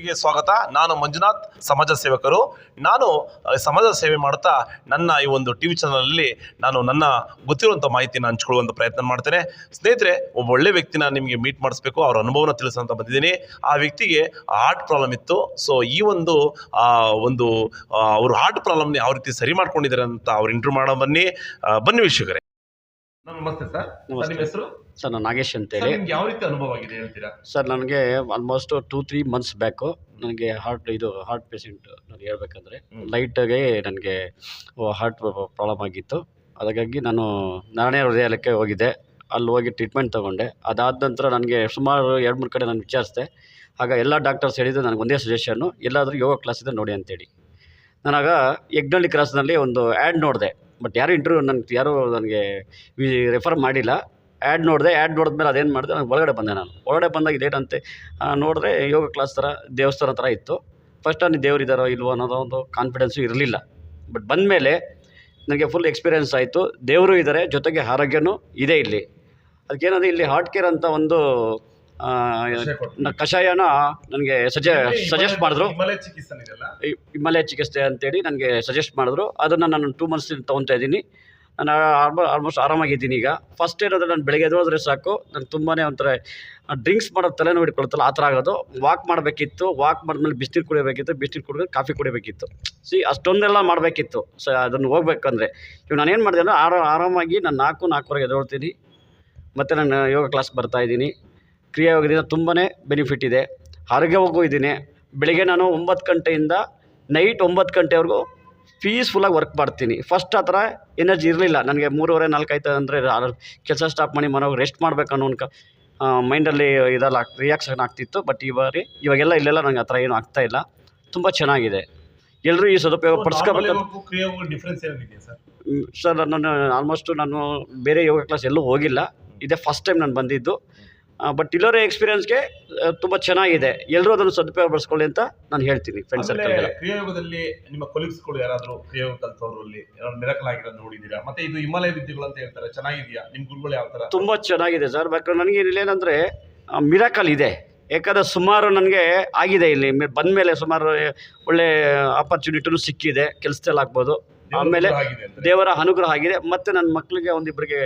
ಗೆ ಸ್ವಾಗತ. ನಾನು ಮಂಜುನಾಥ್, ಸಮಾಜ ಸೇವಕರು. ನಾನು ಸಮಾಜ ಸೇವೆ ಮಾಡ್ತಾ ನನ್ನ ಈ ಒಂದು ಟಿವಿ ಚಾನಲಲ್ಲಿ ನಾನು ನನ್ನ ಗೊತ್ತಿರುವಂಥ ಮಾಹಿತಿಯನ್ನು ಹಂಚ್ಕೊಳ್ಳುವಂಥ ಪ್ರಯತ್ನ ಮಾಡ್ತೇನೆ. ಸ್ನೇಹಿತರೆ, ಒಬ್ಬ ಒಳ್ಳೆ ವ್ಯಕ್ತಿನ ನಿಮಗೆ ಮೀಟ್ ಮಾಡಿಸ್ಬೇಕು, ಅವ್ರ ಅನುಭವನ ತಿಳಿಸೋಂತ ಬಂದಿದ್ದೀನಿ. ಆ ವ್ಯಕ್ತಿಗೆ ಹಾರ್ಟ್ ಪ್ರಾಬ್ಲಮ್ ಇತ್ತು. ಸೊ ಈ ಒಂದು ಅವರು ಹಾರ್ಟ್ ಪ್ರಾಬ್ಲಮ್ನ ಯಾವ ರೀತಿ ಸರಿ ಮಾಡ್ಕೊಂಡಿದ್ದಾರೆ ಅಂತ ಅವ್ರು ಇಂಟರ್ವ್ಯೂ ಮಾಡೋ ಬನ್ನಿ ವೀಕ್ಷಕರೇ. ನಮಸ್ತೆ ಸರ್. ನಿಮ್ಮ ಹೆಸರು? ಸರ್ ನಾನು ನಾಗೇಶ್ ಅಂತೇಳಿ. ಯಾವ ರೀತಿ ಅನುಭವ ಆಗಿದೆ ಹೇಳ್ತೀರಾ? ಸರ್ ನನಗೆ ಆಲ್ಮೋಸ್ಟ್ 2-3 ಮಂತ್ಸ್ ಬ್ಯಾಕು ನನಗೆ ಹಾರ್ಟ್ ಪೇಷೆಂಟ್ ನಾನು ಹೇಳ್ಬೇಕಂದ್ರೆ ಲೈಟಾಗಿ ನನಗೆ ಹಾರ್ಟ್ ಪ್ರಾಬ್ಲಮ್ ಆಗಿತ್ತು. ಹಾಗಾಗಿ ನಾನು ನಾರಾಯಣ ಹೃದಯಾಲಯಕ್ಕೆ ಹೋಗಿದ್ದೆ. ಅಲ್ಲಿ ಹೋಗಿ ಟ್ರೀಟ್ಮೆಂಟ್ ತೊಗೊಂಡೆ. ಅದಾದ ನಂತರ ನನಗೆ ಸುಮಾರು 2-3 ಕಡೆ ನಾನು ವಿಚಾರಿಸಿದೆ. ಆಗ ಎಲ್ಲ ಡಾಕ್ಟರ್ಸ್ ಹೇಳಿದ್ದು ನನಗೆ ಒಂದೇ ಸಜೆಷನ್ನು, ಎಲ್ಲಾದರೂ ಯೋಗ ಕ್ಲಾಸ್ ಇದೆ ನೋಡಿ ಅಂತೇಳಿ. ನಾನಾಗ ಯಗ್ನಳ್ಳಿ ಕ್ರಾಸ್ನಲ್ಲಿ ಒಂದು ಆ್ಯಡ್ ನೋಡಿದೆ. ಬಟ್ ಯಾರು ನನಗೆ ರೆಫರ್ ಮಾಡಿಲ್ಲ. ಆ್ಯಡ್ ನೋಡಿದೆ. ಆ್ಯಡ್ ನೋಡಿದ್ಮೇಲೆ ಅದೇನು ಮಾಡಿದೆ, ನಾನು ಒಳಗಡೆ ಬಂದಾಗ ಇದೇನಂತೆ ನೋಡಿದ್ರೆ ಯೋಗ ಕ್ಲಾಸ್ ಥರ ದೇವಸ್ಥಾನ ಥರ ಇತ್ತು. ಫಸ್ಟ್ ಅಲ್ಲಿ ದೇವರಿದ್ದಾರೋ ಇಲ್ವೋ ಅನ್ನೋದು ಒಂದು ಕಾನ್ಫಿಡೆನ್ಸು ಇರಲಿಲ್ಲ. ಬಟ್ ಬಂದಮೇಲೆ ನನಗೆ ಫುಲ್ ಎಕ್ಸ್ಪೀರಿಯೆನ್ಸ್ ಆಯಿತು. ದೇವರು ಇದ್ದಾರೆ, ಜೊತೆಗೆ ಆರೋಗ್ಯನೂ ಇದೆ ಇಲ್ಲಿ. ಅದಕ್ಕೇನಂದರೆ ಇಲ್ಲಿ ಹಾರ್ಟ್ ಕೇರ್ ಅಂತ ಒಂದು ಕಷಾಯನ ನನಗೆ ಸಜೆಸ್ಟ್ ಮಾಡಿದ್ರು. ಹಿಮಾಲಯ ಚಿಕಿತ್ಸೆ ಅಂತೇಳಿ ನನಗೆ ಸಜೆಸ್ಟ್ ಮಾಡಿದ್ರು. ಅದನ್ನು ನಾನು 2 ಮಂತ್ಸ್ ತೊಗೊತಾ ಇದ್ದೀನಿ. ನಾನು ಆಲ್ಮೋಸ್ಟ್ ಆರಾಮಾಗಿದ್ದೀನಿ ಈಗ. ಫಸ್ಟ್ ಏನಂದರೆ ನಾನು ಬೆಳಗ್ಗೆ ಎದ್ದೋದ್ರೆ ಸಾಕು, ನಾನು ತುಂಬಾ ಒಂಥರ ಡ್ರಿಂಕ್ಸ್ ಮಾಡೋದು ತಲೆನೋವು ಹಿಡ್ಕೊಳ್ತಲ್ಲ ಆ ಥರ ಆಗೋದು. ವಾಕ್ ಮಾಡಬೇಕಿತ್ತು. ವಾಕ್ ಮಾಡಿದ್ಮೇಲೆ ಬಿಸಿನೀರು ಕುಡಿಬೇಕಿತ್ತು. ಬಿಸಿನೀರು ಕುಡಿದ್ರೆ ಕಾಫಿ ಕುಡಿಬೇಕಿತ್ತು. ಅಷ್ಟೊಂದೆಲ್ಲ ಮಾಡಬೇಕಿತ್ತು. ಅದನ್ನು ಹೋಗ್ಬೇಕಂದ್ರೆ ಇವಾಗ ನಾನೇನು ಮಾಡಿದೆ ಅಂದರೆ ಆರಾಮಾಗಿ ನಾನು 4-4:15 ಎದ್ದೊಳ್ತೀನಿ. ಮತ್ತು ನಾನು ಯೋಗ ಕ್ಲಾಸ್ಗೆ ಬರ್ತಾಯಿದ್ದೀನಿ. ಕ್ರಿಯಾಯೋಗದಿಂದ ತುಂಬಾ ಬೆನಿಫಿಟ್ ಇದೆ. ಆರೋಗ್ಯವಾಗೂ ಇದ್ದೀನಿ. ಬೆಳಿಗ್ಗೆ ನಾನು 9 ಗಂಟೆಯಿಂದ ನೈಟ್ 9 ಗಂಟೆವರೆಗೂ ಪೀಸ್ಫುಲ್ಲಾಗಿ ವರ್ಕ್ ಮಾಡ್ತೀನಿ. ಫಸ್ಟ್ ಆ ಥರ ಎನರ್ಜಿ ಇರಲಿಲ್ಲ ನನಗೆ. 3:30-4 ಆಯ್ತು ಅಂದರೆ ಕೆಲಸ ಸ್ಟಾಪ್ ಮಾಡಿ ಮನೆಗೆ ರೆಸ್ಟ್ ಮಾಡಬೇಕು ಅನ್ನೋ ಮೈಂಡಲ್ಲಿ ಇದೆಲ್ಲ ರಿಯಾಕ್ಷನ್ ಆಗ್ತಿತ್ತು. ಬಟ್ ಇವಾಗೆಲ್ಲ ಇಲ್ಲೆಲ್ಲ ನನಗೆ ಆ ಥರ ಏನೂ ಆಗ್ತಾಯಿಲ್ಲ. ತುಂಬ ಚೆನ್ನಾಗಿದೆ. ಎಲ್ಲರೂ ಈ ಸದುಪಯೋಗ ಪಡಿಸ್ಕೋಬೇಕು. ಸರ್ ನಾನು ಬೇರೆ ಯೋಗ ಕ್ಲಾಸ್ ಎಲ್ಲೂ ಹೋಗಿಲ್ಲ. ಇದೇ ಫಸ್ಟ್ ಟೈಮ್ ನಾನು ಬಂದಿದ್ದು. ಬಟ್ ಇಲ್ಲೋರ ಎಕ್ಸ್ಪೀರಿಯನ್ಸ್ಗೆ ತುಂಬ ಚೆನ್ನಾಗಿದೆ. ಎಲ್ಲರೂ ಅದನ್ನು ಸದುಪಯೋಗ ಪಡಿಸ್ಕೊಳ್ಳಿ ಅಂತ ನಾನು ಹೇಳ್ತೀನಿ ಫ್ರೆಂಡ್ಸ್ ಸರ್ಕಲ್ಗೆ. ಕ್ರಿಯಾಯೋಗದಲ್ಲಿ ನಿಮ್ಮ ಕೊಲೀಗ್ಸ್ಗಳು ಯಾರಾದರೂ ಕ್ರಿಯಾಯೋಗ ಕಲಿತವರಲ್ಲಿ ಮಿರಾಕಲ್ ಆಗಿರೋದು ನೋಡಿದ್ದೀರಾ? ಮತ್ತೆ ಇದು ಹಿಮಾಲಯ ವಿದ್ಯೆಗಳು ಅಂತ ಹೇಳ್ತಾರೆ, ಚೆನ್ನಾಗಿದೆಯಾ? ನಿಮ್ಮ ಗುರುಗಳು ಯಾವ ಥರ? ತುಂಬ ಚೆನ್ನಾಗಿದೆ ಸರ್. ಬೇಕಾದ್ರೆ ನನಗೆ ಇಲ್ಲೇನಂದರೆ ಮಿರಾಕಲ್ ಇದೆ. ಯಾಕಂದರೆ ಸುಮಾರು ನನಗೆ ಆಗಿದೆ. ಇಲ್ಲಿ ಬಂದಮೇಲೆ ಸುಮಾರು ಒಳ್ಳೆ ಆಪರ್ಚುನಿಟಿನೂ ಸಿಕ್ಕಿದೆ. ಕೆಲಸದಲ್ಲಿ ಆಗ್ಬೋದು. ಆಮೇಲೆ ದೇವರ ಅನುಗ್ರಹ ಆಗಿದೆ. ಮತ್ತು ನನ್ನ ಮಕ್ಕಳಿಗೆ ಒಂದಿಬ್ಬರಿಗೆ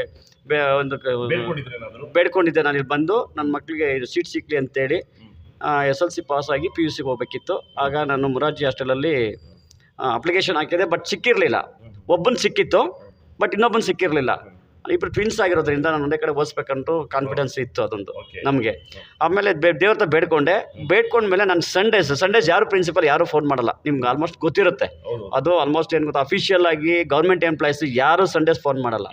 ಬೇಡ್ಕೊಂಡಿದ್ದೆ. ನಾನು ಇಲ್ಲಿ ಬಂದು ನನ್ನ ಮಕ್ಕಳಿಗೆ ಇದು ಸೀಟ್ ಸಿಕ್ಕಲಿ ಅಂತೇಳಿ. SLC ಪಾಸಾಗಿ PUCಗೆ ಹೋಗ್ಬೇಕಿತ್ತು. ಆಗ ನಾನು ಮುರಾರ್ಜಿ ಹಾಸ್ಟೆಲಲ್ಲಿ ಅಪ್ಲಿಕೇಶನ್ ಹಾಕಿದೆ. ಬಟ್ ಸಿಕ್ಕಿರಲಿಲ್ಲ. ಒಬ್ಬನು ಸಿಕ್ಕಿತ್ತು, ಬಟ್ ಇನ್ನೊಬ್ಬನು ಸಿಕ್ಕಿರಲಿಲ್ಲ. ಇಬ್ಬರು ಟ್ವಿನ್ಸ್ ಆಗಿರೋದ್ರಿಂದ ನಾನು ಒಂದೇ ಕಡೆ ಓದಿಸ್ಬೇಕಂತೂ ಕಾನ್ಫಿಡೆನ್ಸ್ ಇತ್ತು ಅದೊಂದು ನಮಗೆ. ಆಮೇಲೆ ದೇವ್ರ ಹತ್ರ ಬೇಡ್ಕೊಂಡ್ಮೇಲೆ ನಾನು ಸಂಡೇಸ್ ಯಾರು ಪ್ರಿನ್ಸಿಪಲ್ ಯಾರು ಫೋನ್ ಮಾಡಲ್ಲ. ನಿಮ್ಗೆ ಆಲ್ಮೋಸ್ಟ್ ಗೊತ್ತಿರುತ್ತೆ ಅದು. ಆಲ್ಮೋಸ್ಟ್ ಏನು ಗೊತ್ತಾ, ಅಫಿಷಿಯಲ್ ಆಗಿ ಗೌರ್ಮೆಂಟ್ ಎಂಪ್ಲಾಯೀಸ್ ಯಾರು ಸಂಡೇಸ್ ಫೋನ್ ಮಾಡಲ್ಲ.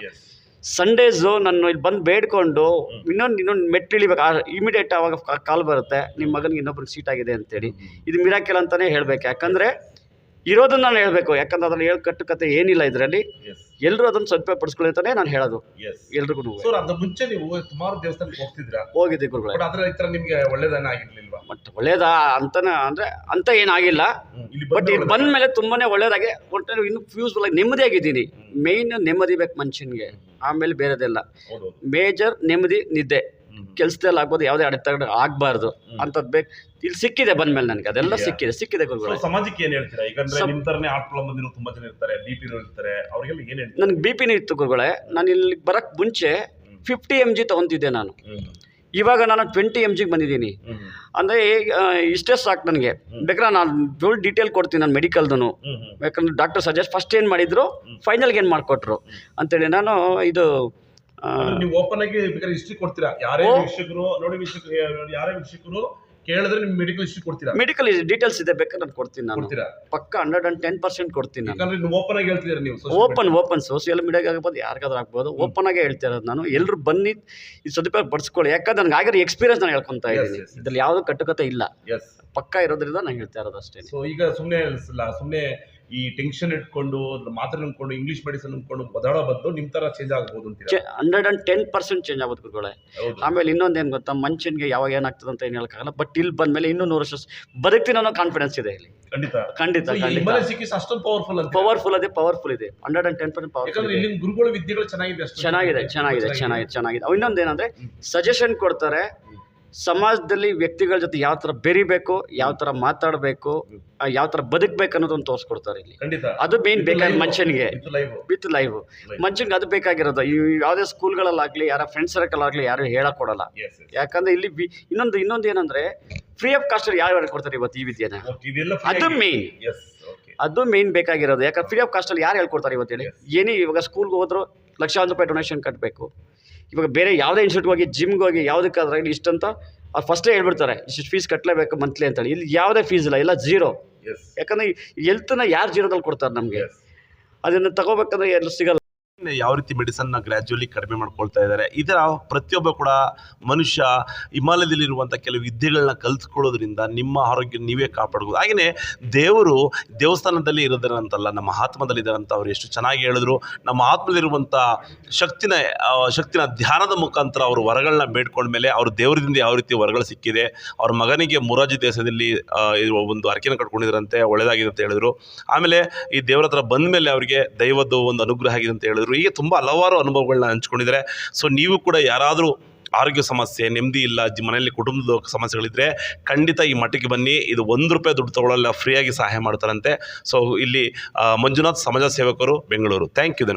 ಸಂಡೇಸು ನಾನು ಇಲ್ಲಿ ಬಂದು ಬೇಡ್ಕೊಂಡು ಇನ್ನೊಂದು ಮೆಟ್ಲು ಇಳಿಬೇಕು. ಇಮಿಡಿಯೇಟ್ ಆವಾಗ ಕಾಲ್ ಬರುತ್ತೆ, ನಿಮ್ಮ ಮಗನಿಗೆ ಇನ್ನೊಬ್ರಿಗೆ ಸೀಟ್ ಆಗಿದೆ ಅಂತೇಳಿ. ಇದು ಮಿರಾಕಲ್ ಅಂತಲೇ ಹೇಳಬೇಕು. ಯಾಕಂದರೆ ಇರೋದನ್ನ ನಾನು ಹೇಳಬೇಕು. ಯಾಕಂದ್ರೆ ಅದ್ರಲ್ಲಿ ಕಟ್ಟುಕತೆ ಏನಿಲ್ಲ ಇದರಲ್ಲಿ. ಎಲ್ಲರೂ ಅದನ್ನು ಸದುಪಯೋಗ ಪಡಿಸ್ಕೊಳ್ಳಿ ಅಂತಾನೆ ನಾನು ಹೇಳೋದು ಎಲ್ರಿಗೂ. ಮುಂಚೆ ನೀವು ಸುಮಾರು ದೇವಸ್ಥಾನಕ್ಕೆ ಹೋಗಿದ್ದೆ ಗುರುಗಳೇ. ನಿಮಗೆ ಒಳ್ಳೇದನ್ನ ಆಗಿರ್ಲಿಲ್ವಾ? ಬಟ್ ಒಳ್ಳೇದಾ ಅಂತ ಏನಾಗಿಲ್ಲ. ಬಟ್ ಇಲ್ಲಿ ಬಂದ ಮೇಲೆ ತುಂಬಾನೇ ಒಳ್ಳೇದಾಗಿ ಒಟ್ಟು ಇನ್ನು ಫ್ಯೂಸ್ಫುಲ್ ಆಗಿ ನೆಮ್ಮದಿಯಾಗಿದ್ದೀನಿ. ಮೇಯ್ನ್ ನೆಮ್ಮದಿ ಬೇಕು ಮನುಷ್ಯನಿಗೆ. ಆಮೇಲೆ ಬೇರೆದೆಲ್ಲ ಮೇಜರ್ ನೆಮ್ಮದಿ, ನಿದ್ದೆ, ಕೆಲಸದಲ್ಲಿ ಆಗ್ಬೋದು, ಯಾವುದೇ ಅಡೆತಡೆ ಆಗಬಾರ್ದು ಅಂಥದ್ದು ಬೇಕು. ಇಲ್ಲಿ ಸಿಕ್ಕಿದೆ ಬಂದ್ಮೇಲೆ ನನಗೆ ಅದೆಲ್ಲ ಸಿಕ್ಕಿದೆ ಗುರುಗಳು. ಸಮಾಜಕ್ಕೆ ಏನು ಹೇಳ್ತೀರಾ? ಈಗ ನಿಮ್ಮ ಥರನೇ ಹಾರ್ಟ್ ಪ್ರಾಬ್ಲಮ್ ಬಂದಿರೋ ತುಂಬ ಜನ ಇರ್ತಾರೆ, BP ಇರ್ತಾರೆ, ಅವರಿಗೆಲ್ಲ ಏನು ಹೇಳ್ತೀರಾ? ನನಗೆ BP ಇತ್ತು ಗುರುಗಳೇ. ನಾನು ಇಲ್ಲಿ ಬರೋಕ್ಕೆ ಮುಂಚೆ 50 mg ತೊಗೊತಿದ್ದೆ ನಾನು. ಇವಾಗ ನಾನು 20 mg ಬಂದಿದ್ದೀನಿ. ಅಂದರೆ ಇಷ್ಟೇ ಸಾಕು ನನಗೆ. ಬೇಕಾದ್ರೆ ನಾನು ಫುಲ್ ಡೀಟೇಲ್ ಕೊಡ್ತೀನಿ ನಾನು ಮೆಡಿಕಲ್ದು. ಯಾಕಂದ್ರೆ ಡಾಕ್ಟರ್ ಸಜೆಸ್ಟ್ ಫಸ್ಟ್ ಏನು ಮಾಡಿದ್ರು, ಫೈನಲ್ಗೆ ಏನು ಮಾಡಿಕೊಟ್ರು ಅಂತೇಳಿ. ನಾನು ಇದು ನೀವು ಓಪನ್ ಆಗಿ ಬೇಕಾದ್ರೆ ಹಿಸ್ಟ್ರಿ ಕೊಡ್ತೀರಾ? ಯಾರೇ ವೀಕ್ಷಕರು ಕೇಳಿದ್ರೆ ನಿಮ್ಗೆ ಮೆಡಿಕಲ್ ಹಿಸ್ಟ್ರಿ ಕೊಡ್ತೀರಾ? ಮೆಡಿಕಲ್ ಡೀಟೇಲ್ಸ್ ಇದೆ, ಬೇಕಾದ್ರೆ ನಾನು ಕೊಡ್ತೀನಿ. ನಾನು ಪಕ್ಕ 110% ಕೊಡ್ತೀನಿ. ಯಾಕಂದ್ರೆ ನೀವು ಓಪನ್ ಆಗಿ ಹೇಳ್ತಿದ್ದೀರಾ. ನೀವು ಓಪನ್ ಸೋಷಿಯಲ್ ಮೀಡಿಯಾಗೆ ಆಗ್ಬೋದು, ಯಾರಿಗಾದ್ರೂ ಆಗ್ಬೋದು, ಓಪನ್ ಆಗೇ ಹೇಳ್ತಾ ಇರೋದು ನಾನು. ಎಲ್ಲರೂ ಬನ್ನಿ ಈ ಸದುಪಯೋಗ ಪಡಿಸ್ಕೊಳ್ಳಿ. ಯಾಕಂದ್ರೆ ನನಗೆ ಆಗಿರೋ ಎಕ್ಸ್ಪೀರಿಯನ್ಸ್ ನಾನು ಹೇಳ್ಕೊತಾ ಇದ್ದೀನಿ. ಇದ್ರಲ್ಲಿ ಯಾವುದೂ ಕಟ್ಟುಕತೆ ಇಲ್ಲ, ಪಕ್ಕ ಇರೋದ್ರಿಂದ ನಾನು ಹೇಳ್ತಾ ಇರೋದು ಅಷ್ಟೇ. ಸೊ ಈಗ ಸುಮ್ಮನೆ ಈ ಟೆನ್ಷನ್ ಇಟ್ಕೊಂಡು ಮಾತ್ರ ನಂಬ್ಕೊಂಡು ಇಂಗ್ಲಿಷ್ ಮೆಡಿಸಿನ್ ನಂಬ್ಕೊಂಡು ಬದಲಾಡೋ ಬದಲು ನಿಮ್ಮ ಥರ ಚೇಂಜ್ ಆಗ್ಬೋದು ಅಂತ 110% ಚೇಂಜ್ ಆಗೋದು ಗುರುಗಳೇ. ಆಮೇಲೆ ಇನ್ನೊಂದೇನು ಗೊತ್ತಾ, ಮನುಷ್ಯನಿಗೆ ಯಾವಾಗ ಏನಾಗ್ತದೆ ಅಂತ ಏನು ಹೇಳೋಕ್ಕಾಗಲ್ಲ. ಬಟ್ ಇಲ್ಲಿ ಬಂದಮೇಲೆ ಇನ್ನೂ 100 ವರ್ಷ ಬದುಕ್ತೀನಿ ಅನ್ನೋ ಕಾನ್ಫಿಡೆನ್ಸ್ ಇದೆ ಇಲ್ಲಿ. ಖಂಡಿತ ಅಷ್ಟೊಂದು ಪವರ್ಫುಲ್ ಇದೆ. 110% ಪವರ್ಫುಲ್. ಗುರುಗಳ ವಿದ್ಯೆಗಳು ಚೆನ್ನಾಗಿದೆ. ಇನ್ನೊಂದೇನಂದ್ರೆ ಸಜೆಷನ್ ಕೊಡ್ತಾರೆ. ಸಮಾಜದಲ್ಲಿ ವ್ಯಕ್ತಿಗಳ ಜೊತೆ ಯಾವ ಥರ ಬೆರಿಬೇಕು, ಯಾವ ಥರ ಮಾತಾಡಬೇಕು, ಯಾವ ಥರ ಬದುಕಬೇಕು ಅನ್ನೋದನ್ನು ತೋರಿಸ್ಕೊಡ್ತಾರೆ ಇಲ್ಲಿ. ಖಂಡಿತ ಅದು ಮೇನ್ ಬೇಕಾಗಿ ಮನುಷ್ಯನಿಗೆ ವಿತ್ ಲೈವ್ Live. ಮನುಷ್ಯನಿಗೆ ಅದು ಬೇಕಾಗಿರೋದು. ಈ ಯಾವುದೇ ಸ್ಕೂಲ್ಗಳಲ್ಲಾಗಲಿ ಯಾರ ಫ್ರೆಂಡ್ಸ್ ಸರ್ಕಲ್ ಆಗಲಿ ಯಾರು ಹೇಳಕ್ ಕೊಡಲ್ಲ. ಯಾಕಂದ್ರೆ ಇಲ್ಲಿ ಇನ್ನೊಂದು ಏನಂದ್ರೆ ಫ್ರೀ ಆಫ್ ಕಾಸ್ಟ್ ಯಾರು ಹೇಳ್ಕೊಡ್ತಾರೆ ಇವತ್ತು ಈ ವಿದ್ಯೆನ. ಅದು ಮೇನ್ ಅದು ಮೇನ್ ಬೇಕಾಗಿರೋದು. ಯಾಕಂದ್ರೆ ಫ್ರೀ ಆಫ್ ಕಾಸ್ಟಲ್ಲಿ ಯಾರು ಹೇಳ್ಕೊಡ್ತಾರೆ ಇವತ್ತು ಹೇಳಿ. ಇವಾಗ ಸ್ಕೂಲ್ಗೆ ಹೋದ್ರು ಲಕ್ಷಾಂತರ ರೂಪಾಯಿ ಡೊನೇಷನ್ ಕಟ್ಟಬೇಕು. ಇವಾಗ ಬೇರೆ ಯಾವುದೇ ಇನ್ಸ್ಟಿಟ್ಯೂಟ್ ಹೋಗಿ ಜಿಮ್ಗೆ ಹೋಗಿ ಯಾವುದಕ್ಕಾದ್ರೆ ಇಲ್ಲಿ ಇಷ್ಟಂತ ಅವ್ರು ಫಸ್ಟೇ ಹೇಳ್ಬಿಡ್ತಾರೆ ಇಷ್ಟು ಫೀಸ್ ಕಟ್ಟಲೇಬೇಕು ಮಂತ್ಲಿ ಅಂತೇಳಿ. ಇಲ್ಲಿ ಯಾವುದೇ ಫೀಸ್ ಇಲ್ಲ, ಎಲ್ಲ ಜೀರೋ. ಯಾಕಂದರೆ ಹೆಲ್ತನ್ನ ಯಾರು ಜೀರೋದಲ್ಲಿ ಕೊಡ್ತಾರೆ ನಮಗೆ, ಅದನ್ನು ತಗೋಬೇಕಂದ್ರೆ ಎಲ್ಲ ಸಿಗಲ್ಲ. ಯಾವ ರೀತಿ ಮೆಡಿಸನ್ನ ಗ್ರ್ಯಾಜುವಲಿ ಕಡಿಮೆ ಮಾಡ್ಕೊಳ್ತಾ ಇದ್ದಾರೆ. ಇದರ ಪ್ರತಿಯೊಬ್ಬ ಕೂಡ ಮನುಷ್ಯ ಹಿಮಾಲಯದಲ್ಲಿರುವಂಥ ಕೆಲವು ವಿದ್ಯೆಗಳನ್ನ ಕಲ್ತ್ಕೊಳ್ಳೋದ್ರಿಂದ ನಿಮ್ಮ ಆರೋಗ್ಯ ನೀವೇ ಕಾಪಾಡ್ಬೋದು. ಹಾಗೆಯೇ ದೇವರು ದೇವಸ್ಥಾನದಲ್ಲಿ ಇರೋದರಂತಲ್ಲ, ನಮ್ಮ ಆತ್ಮದಲ್ಲಿ ಇದ್ದಾರಂತ ಅವ್ರು ಎಷ್ಟು ಚೆನ್ನಾಗಿ ಹೇಳಿದ್ರು. ನಮ್ಮ ಆತ್ಮದಲ್ಲಿರುವಂಥ ಶಕ್ತಿನ ಧ್ಯಾನದ ಮುಖಾಂತರ ಅವರು ವರಗಳನ್ನ ಬೇಡ್ಕೊಂಡ್ಮೇಲೆ ಅವರು ದೇವರಿಂದ ಯಾವ ರೀತಿ ವರಗಳು ಸಿಕ್ಕಿದೆ. ಅವ್ರ ಮಗನಿಗೆ ಮೊರಾರ್ಜಿ ದೇಶದಲ್ಲಿ ಒಂದು ಅರಕೆನ ಕಟ್ಕೊಂಡಿದ್ರಂತೆ, ಒಳ್ಳೆಯದಾಗಿದೆ ಅಂತ ಹೇಳಿದ್ರು. ಆಮೇಲೆ ಈ ದೇವರ ಹತ್ರ ಬಂದ ಮೇಲೆ ಅವರಿಗೆ ದೈವದ್ದು ಒಂದು ಅನುಗ್ರಹ ಆಗಿದೆ ಅಂತ ಹೇಳಿದ್ರು. ಹೀಗೆ ತುಂಬ ಹಲವಾರು ಅನುಭವಗಳನ್ನ ಹಂಚ್ಕೊಂಡಿದ್ದಾರೆ. ಸೊ ನೀವು ಕೂಡ ಯಾರಾದರೂ ಆರೋಗ್ಯ ಸಮಸ್ಯೆ, ನೆಮ್ಮದಿ ಇಲ್ಲ, ಮನೆಯಲ್ಲಿ ಕುಟುಂಬದ ಸಮಸ್ಯೆಗಳಿದ್ದರೆ ಖಂಡಿತ ಈ ಮಠಕ್ಕೆ ಬನ್ನಿ. ಇದು ₹1 ದುಡ್ಡು ತಗೊಳ್ಳಲ್ಲ, ಫ್ರೀಯಾಗಿ ಸಹಾಯ ಮಾಡ್ತಾರಂತೆ. ಸೊ ಇಲ್ಲಿ ಮಂಜುನಾಥ್ ಸಮಾಜ ಸೇವಕರು, ಬೆಂಗಳೂರು. Thank you.